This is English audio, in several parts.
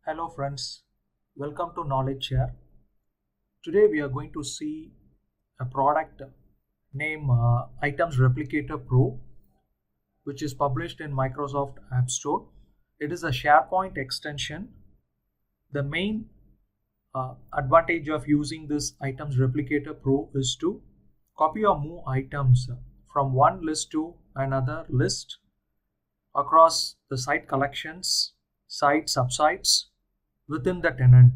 Hello friends, welcome to Knowledge Share. Today we are going to see a product named Items Replicator Pro, which is published in Microsoft App Store. It is a SharePoint extension. The main advantage of using this Items Replicator Pro is to copy or move items from one list to another list across the site collections, site subsites within the tenant.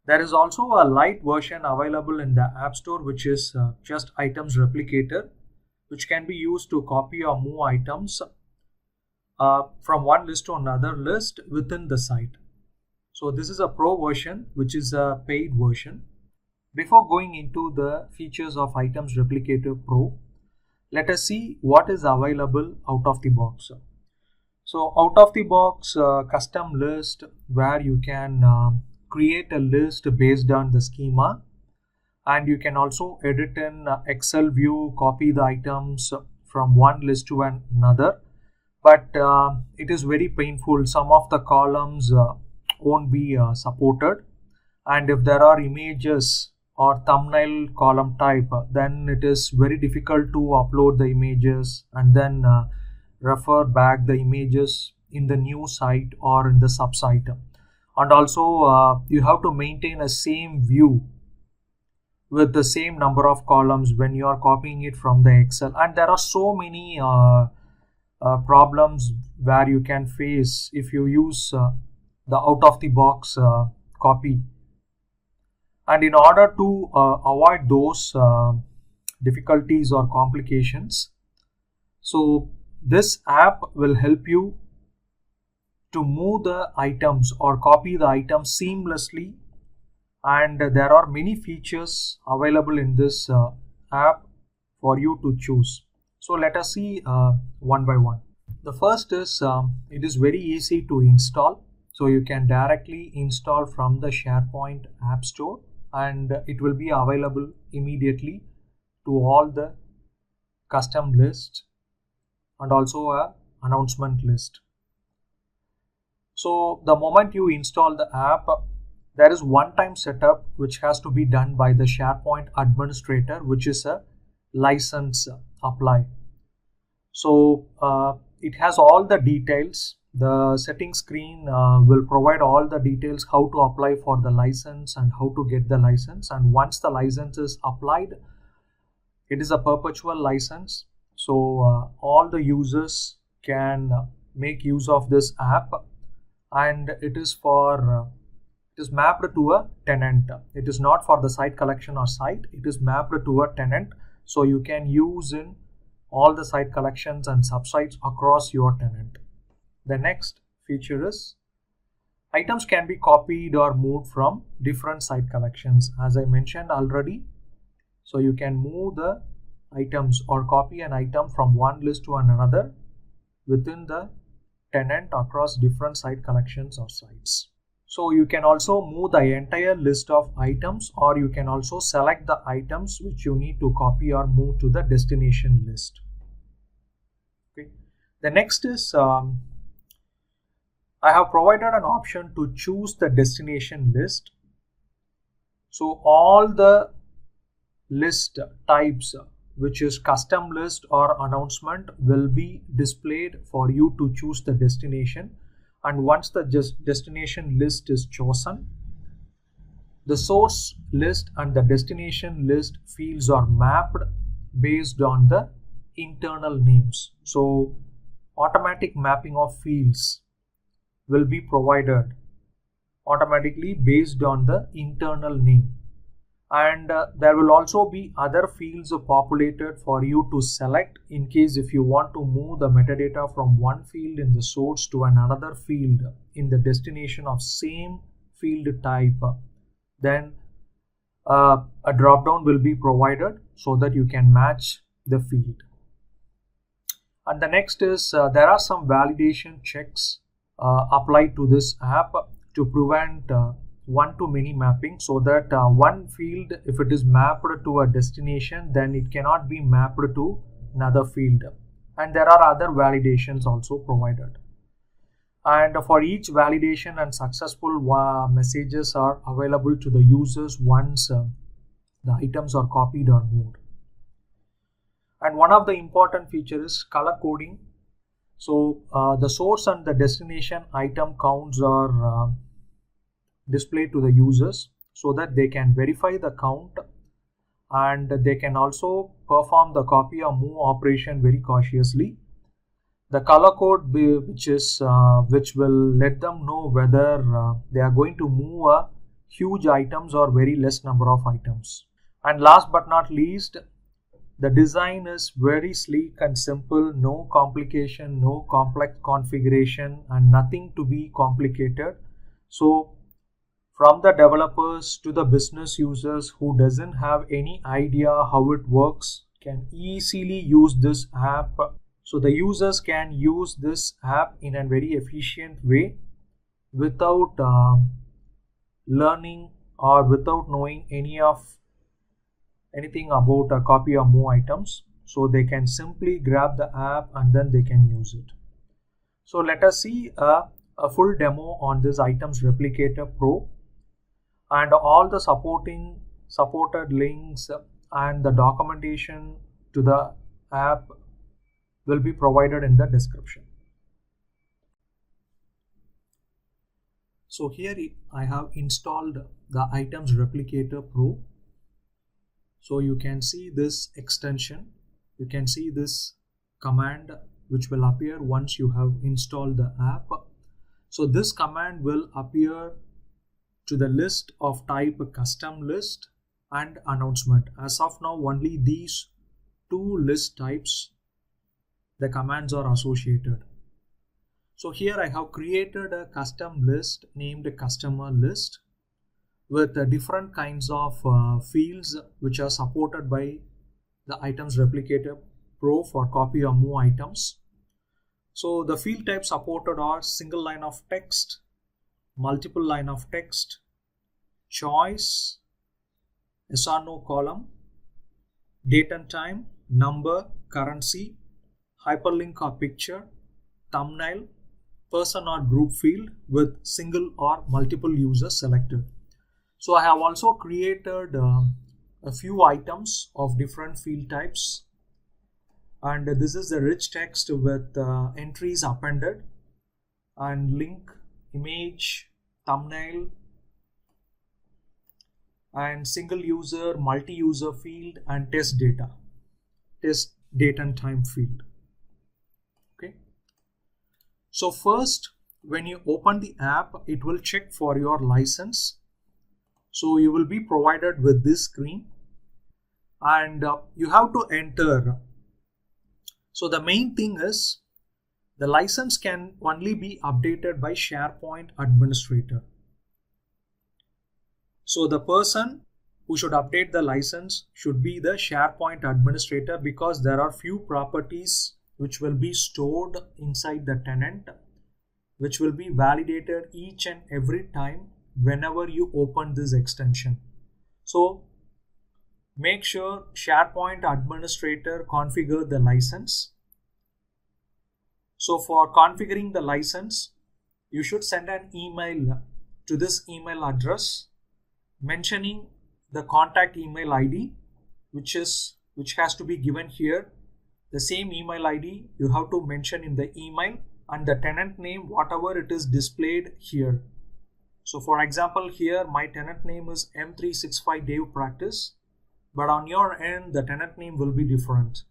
There is also a light version available in the App Store, which is just Items Replicator, which can be used to copy or move items from one list to another list within the site. So this is a Pro version, which is a paid version. Before going into the features of Items Replicator Pro, let us see what is available out of the box. So out of the box, custom list where you can create a list based on the schema, and you can also edit in Excel view, copy the items from one list to another, but it is very painful. Some of the columns won't be supported, and if there are images or thumbnail column type, then it is very difficult to upload the images and then refer back the images in the new site or in the subsite. And also you have to maintain a same view with the same number of columns when you are copying it from the Excel, and there are so many problems where you can face if you use the out of the box copy. And in order to avoid those difficulties or complications, so this app will help you to move the items or copy the items seamlessly, and there are many features available in this app for you to choose. So let us see one by one. The first is it is very easy to install, so you can directly install from the SharePoint App Store, and it will be available immediately to all the custom lists and also a announcement list. So the moment you install the app, there is one-time setup which has to be done by the SharePoint administrator, which is a license apply. So it has all the details. The settings screen will provide all the details how to apply for the license and how to get the license. And once the license is applied, it is a perpetual license. So all the users can make use of this app, and it is mapped to a tenant. It is not for the site collection or site. It is mapped to a tenant, so you can use in all the site collections and subsites across your tenant. The next feature is items can be copied or moved from different site collections, as I mentioned already. So you can move the items or copy an item from one list to another within the tenant across different site collections or sites. So you can also move the entire list of items, or you can also select the items which you need to copy or move to the destination list. Okay. The next is I have provided an option to choose the destination list. So all the list types, which is custom list or announcement, will be displayed for you to choose the destination. And once the destination list is chosen, the source list and the destination list fields are mapped based on the internal names. So automatic mapping of fields will be provided automatically based on the internal name. And there will also be other fields populated for you to select in case if you want to move the metadata from one field in the source to another field in the destination of same field type. Then a drop-down will be provided so that you can match the field. And the next is there are some validation checks applied to this app to prevent one-to-many mapping, so that one field, if it is mapped to a destination, then it cannot be mapped to another field. And there are other validations also provided. And for each validation and successful messages are available to the users once the items are copied or moved. And one of the important features is color coding. So the source and the destination item counts are displayed to the users so that they can verify the count, and they can also perform the copy or move operation very cautiously. The color code which will let them know whether they are going to move huge items or very less number of items. And last but not least, the design is very sleek and simple, no complication, no complex configuration, and nothing to be complicated. So from the developers to the business users who doesn't have any idea how it works can easily use this app. So the users can use this app in a very efficient way without learning or without knowing anything about a copy or move items. So they can simply grab the app and then they can use it. So let us see a full demo on this Items Replicator Pro, and all the supported links and the documentation to the app will be provided in the description. So here I have installed the Items Replicator Pro. So you can see this extension, you can see this command which will appear once you have installed the app. So this command will appear to the list of type custom list and announcement. As of now, only these two list types, the commands are associated. So here I have created a custom list named customer list with different kinds of fields which are supported by the Items Replicator Pro for copy or move items. So the field types supported are single line of text, multiple line of text, choice, yes or no column, date and time, number, currency, hyperlink or picture, thumbnail, person or group field with single or multiple users selected. So I have also created a few items of different field types, and this is the rich text with entries appended and link, image, thumbnail, and single user, multi-user field, and test date and time field. Okay. So first, when you open the app, it will check for your license. So you will be provided with this screen, and you have to enter. So the main thing is the license can only be updated by SharePoint administrator. So the person who should update the license should be the SharePoint administrator, because there are few properties which will be stored inside the tenant, which will be validated each and every time whenever you open this extension. So make sure SharePoint administrator configure the license. So for configuring the license, you should send an email to this email address mentioning the contact email ID, which has to be given here. The same email ID you have to mention in the email, and the tenant name, whatever it is displayed here. So for example, here my tenant name is M365 Dev Practice, but on your end the tenant name will be different.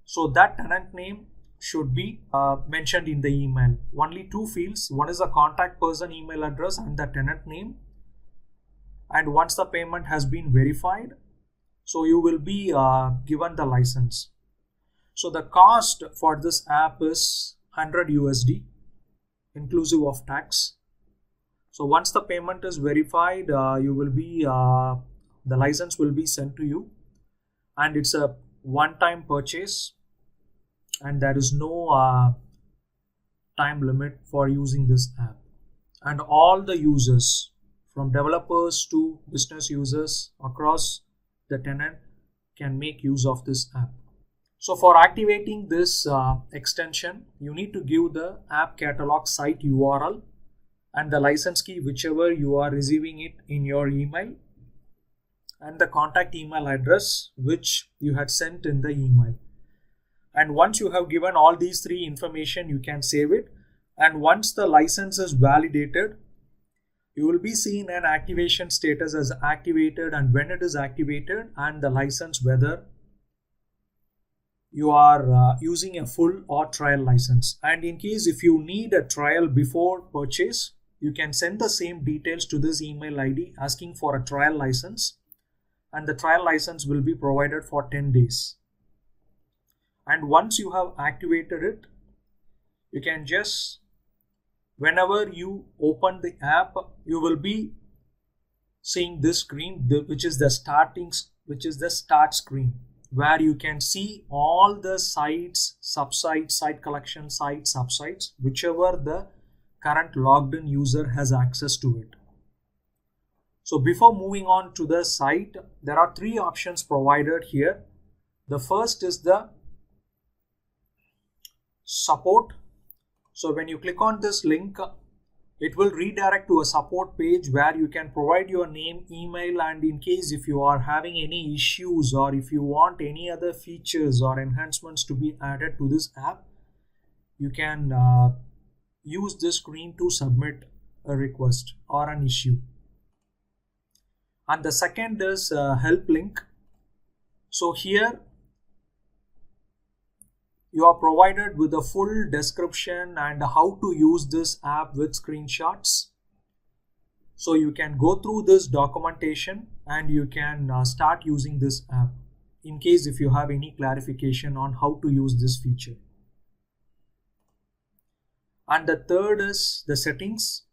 So that tenant name should be mentioned in the email. Only two fields, one is the contact person email address and the tenant name. And once the payment has been verified, so you will be given the license. So the cost for this app is 100 USD inclusive of tax. So once the payment is verified, the license will be sent to you, and it's a one-time purchase, and there is no time limit for using this app. And all the users, from developers to business users across the tenant, can make use of this app. So for activating this extension, you need to give the app catalog site URL and the license key, whichever you are receiving it in your email, and the contact email address which you had sent in the email. And once you have given all these three information, you can save it. And once the license is validated, you will be seeing an activation status as activated and when it is activated, and the license whether you are using a full or trial license. And in case if you need a trial before purchase, you can send the same details to this email ID asking for a trial license, and the trial license will be provided for 10 days. And once you have activated it, you can just, whenever you open the app, you will be seeing this screen, which is the start screen, where you can see all the sites, subsites, site collection, sites, subsites, whichever the current logged in user has access to it. So before moving on to the site, there are three options provided here. The first is the support. So when you click on this link, it will redirect to a support page where you can provide your name, email, and in case if you are having any issues or if you want any other features or enhancements to be added to this app, you can use this screen to submit a request or an issue. And the second is help link. So here you are provided with a full description and how to use this app with screenshots. So you can go through this documentation and you can start using this app in case if you have any clarification on how to use this feature. And the third is the settings.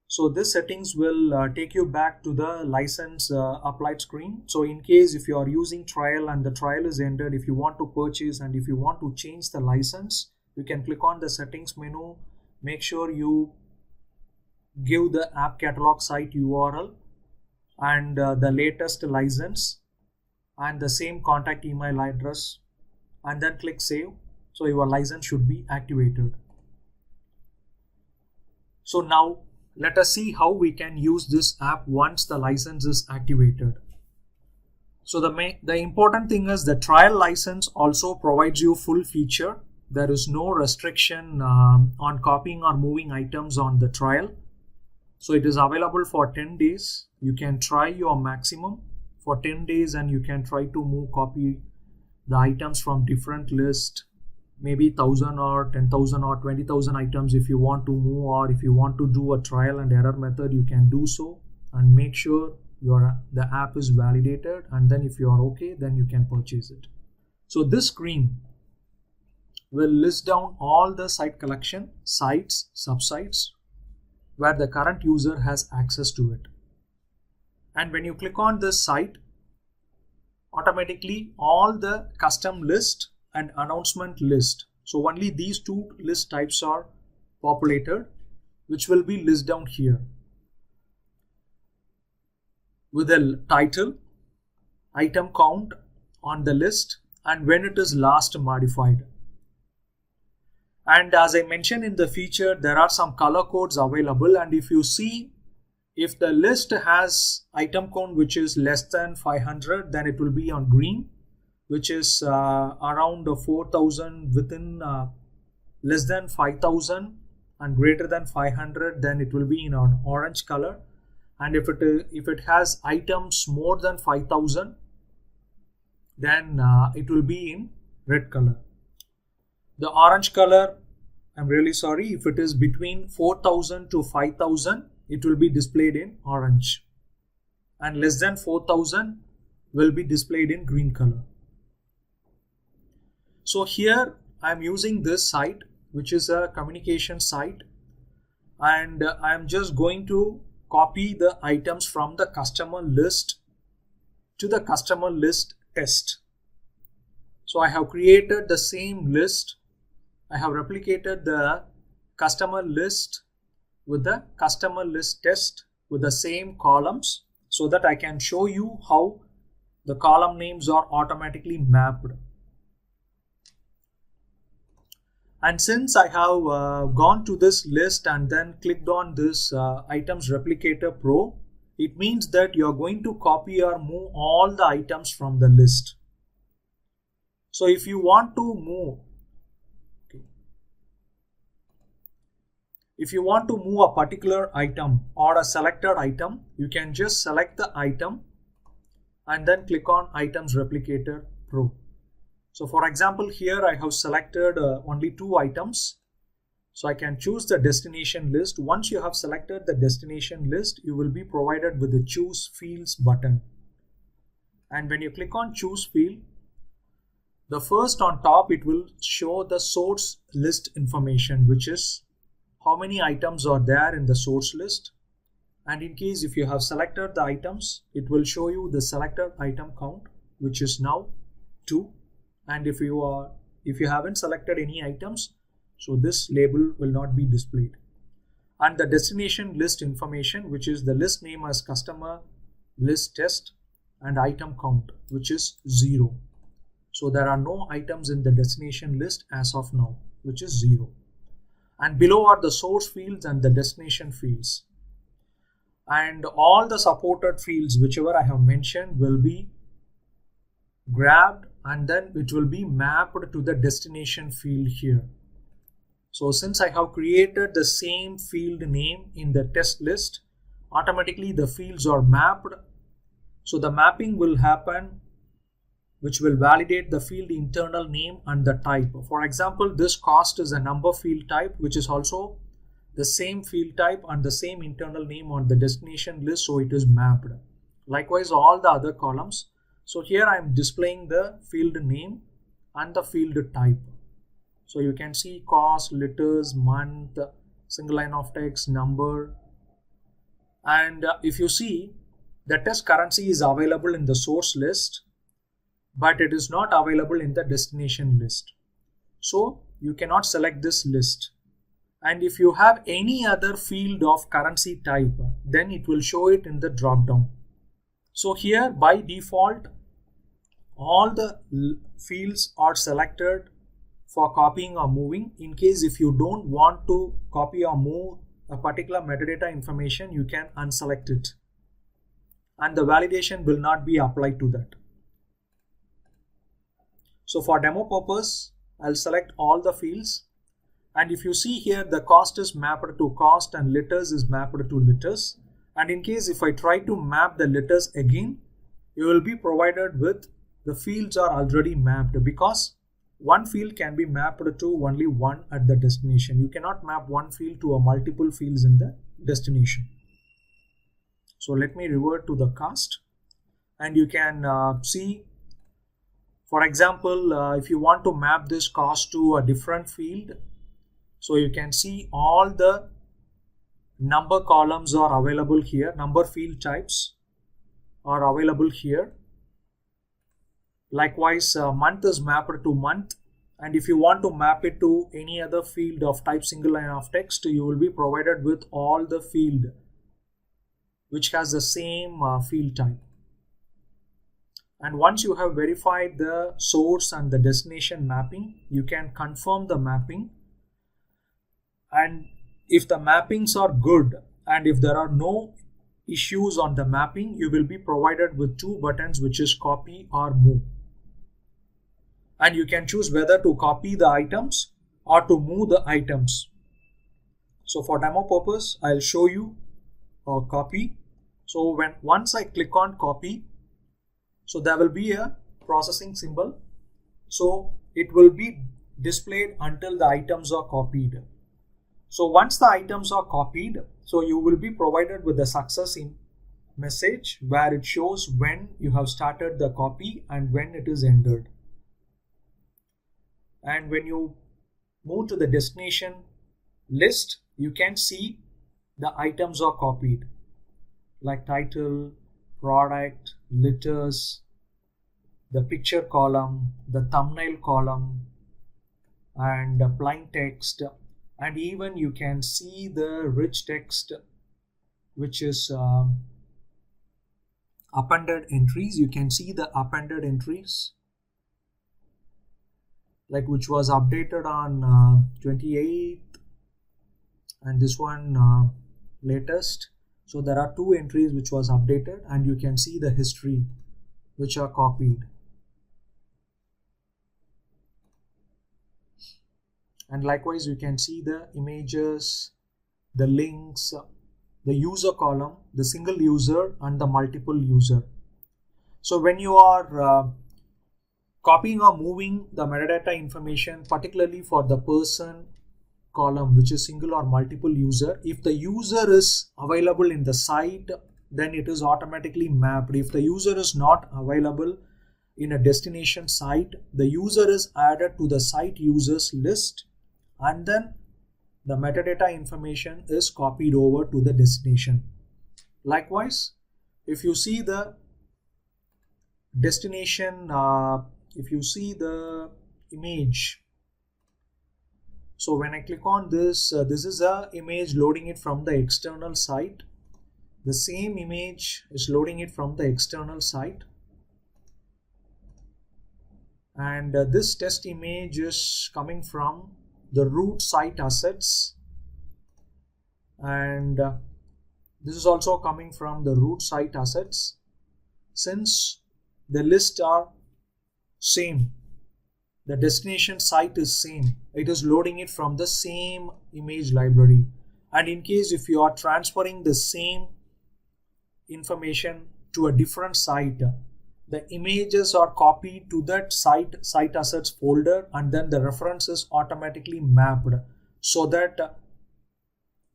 So this settings will take you back to the license applied screen. So in case if you are using trial and the trial is ended, if you want to purchase and if you want to change the license, you can click on the settings menu. Make sure you give the app catalog site URL and the latest license and the same contact email address, and then click save. So your license should be activated. So now let us see how we can use this app once the license is activated. So the important thing is the trial license also provides you full feature. There is no restriction on copying or moving items on the trial. So it is available for 10 days. You can try your maximum for 10 days and you can try to copy the items from different lists. Maybe 1,000 or 10,000 or 20,000 items if you want to move, or if you want to do a trial and error method, you can do so and make sure the app is validated, and then if you are okay, then you can purchase it. So this screen will list down all the site collection, sites, subsites where the current user has access to it. And when you click on this site, automatically all the custom list and announcement list, so only these two list types are populated, which will be listed down here with a title, item count on the list, and when it is last modified. And as I mentioned in the feature, there are some color codes available, and if you see, if the list has item count which is less than 500, then it will be on green, which is around 4,000 within less than 5,000 and greater than 500, then it will be in an orange color. And if it has items more than 5,000, then it will be in red color. The orange color, I'm really sorry, if it is between 4,000 to 5,000, it will be displayed in orange, and less than 4,000 will be displayed in green color. So here I'm using this site, which is a communication site, and I'm just going to copy the items from the customer list to the customer list test. So I have created the same list. I have replicated the customer list with the customer list test with the same columns, so that I can show you how the column names are automatically mapped. And since I have gone to this list and then clicked on this items replicator pro, it means that you're going to copy or move all the items from the list. So if you want to move, if you want to move a particular item or a selected item, you can just select the item and then click on items replicator pro. So for example, here I have selected only 2 items. So I can choose the destination list. Once you have selected the destination list, you will be provided with the choose fields button. And when you click on choose field, the first on top, it will show the source list information, which is how many items are there in the source list. And in case if you have selected the items, it will show you the selected item count, which is now 2. And if you haven't selected any items, so this label will not be displayed. And the destination list information, which is the list name as customer list test, and item count, which is 0. So there are no items in the destination list as of now, which is 0. And below are the source fields and the destination fields. And all the supported fields, whichever I have mentioned, will be grabbed and then it will be mapped to the destination field here. So since I have created the same field name in the test list, automatically the fields are mapped. So the mapping will happen, which will validate the field internal name and the type. For example, this cost is a number field type, which is also the same field type and the same internal name on the destination list, so it is mapped. Likewise, all the other columns. So here I am displaying the field name and the field type. So you can see cost, letters, month, single line of text, number. And if you see, the test currency is available in the source list, but it is not available in the destination list. So you cannot select this list. And if you have any other field of currency type, then it will show it in the dropdown. So here by default, all the fields are selected for copying or moving. In case if you don't want to copy or move a particular metadata information, you can unselect it. And the validation will not be applied to that. So for demo purpose, I'll select all the fields. And if you see here, the cost is mapped to cost and letters is mapped to letters. And in case if I try to map the letters again, you will be provided with the fields are already mapped, because one field can be mapped to only one at the destination. You cannot map one field to a multiple fields in the destination. So let me revert to the cost, and you can see, for example, if you want to map this cost to a different field, so you can see all the number columns are available here. Number field types are available here. Likewise, month is mapped to month, and if you want to map it to any other field of type single line of text, you will be provided with all the field which has the same field type. And once you have verified the source and the destination mapping, you can confirm the mapping. And if the mappings are good and if there are no issues on the mapping, you will be provided with 2 buttons, which is copy or move. And you can choose whether to copy the items or to move the items. So for demo purpose, I'll show you a copy. So once I click on copy, so there will be a processing symbol. So it will be displayed until the items are copied. So once the items are copied, so you will be provided with a success message where it shows when you have started the copy and when it is ended. And when you move to the destination list, you can see the items are copied, like title, product, letters, the picture column, the thumbnail column, and the plain text. And even you can see the rich text, which is appended entries. You can see the appended entries. like which was updated on 28th, and this one latest. So there are two entries which was updated, and you can see the history which are copied. And likewise you can see the images, the links, the user column, the single user and the multiple user. So when you are copying or moving the metadata information, particularly for the person column, which is single or multiple user, if the user is available in the site, then it is automatically mapped. If the user is not available in a destination site, the user is added to the site users list, and then the metadata information is copied over to the destination. Likewise, if you see the destination, if you see the image, so when I click on this, this is a image loading it from the external site. The same image is loading it from the external site, and this test image is coming from the root site assets, and this is also coming from the root site assets. Since the lists are same, the destination site is same, it is loading it from the same image library. And in case if you are transferring the same information to a different site, the images are copied to that site assets folder, and then the reference is automatically mapped, so that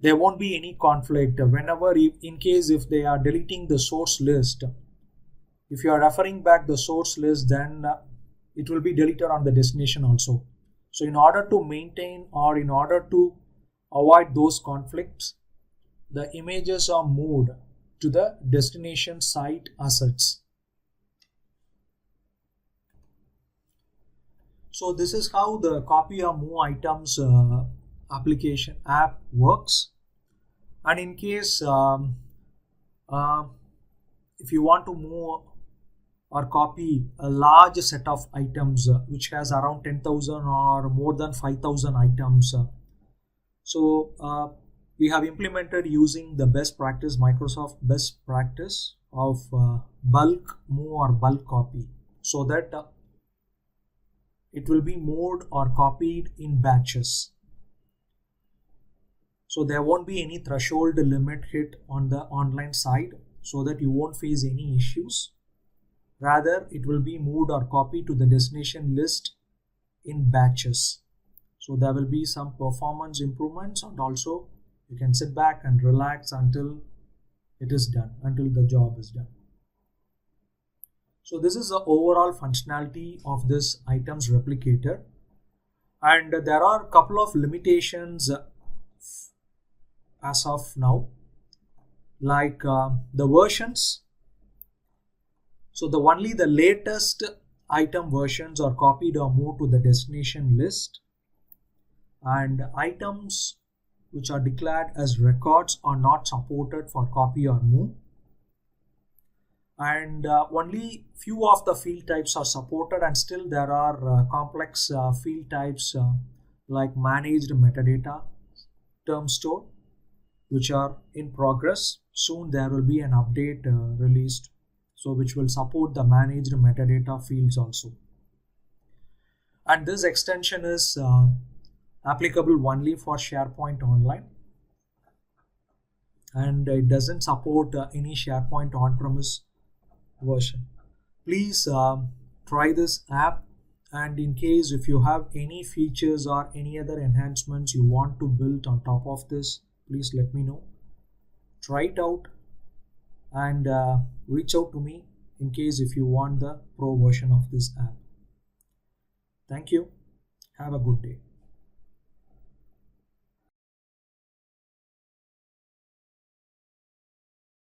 there won't be any conflict. Whenever, in case if they are deleting the source list, if you are referring back the source list, then it will be deleted on the destination also. So in order to maintain, or in order to avoid those conflicts, the images are moved to the destination site assets. So this is how the copy or move items application app works. And in case if you want to move or copy a large set of items which has around 10,000 or more than 5,000 items, so we have implemented using the best practice, Microsoft best practice of bulk move or bulk copy, so that it will be moved or copied in batches. So there won't be any threshold limit hit on the online side, so that you won't face any issues. Rather, it will be moved or copied to the destination list in batches. So there will be some performance improvements, and also you can sit back and relax until it is done, until the job is done. So this is the overall functionality of this items replicator, and there are a couple of limitations as of now, like the versions. So only the latest item versions are copied or moved to the destination list, and items which are declared as records are not supported for copy or move. And only few of the field types are supported, and still there are complex field types like managed metadata, term store, which are in progress. Soon there will be an update released, so which will support the managed metadata fields also. And this extension is applicable only for SharePoint Online, and it doesn't support any SharePoint on-premise version. Please try this app, and in case if you have any features or any other enhancements you want to build on top of this, please let me know. Try it out and reach out to me in case if you want the pro version of this app. Thank you. Have a good day.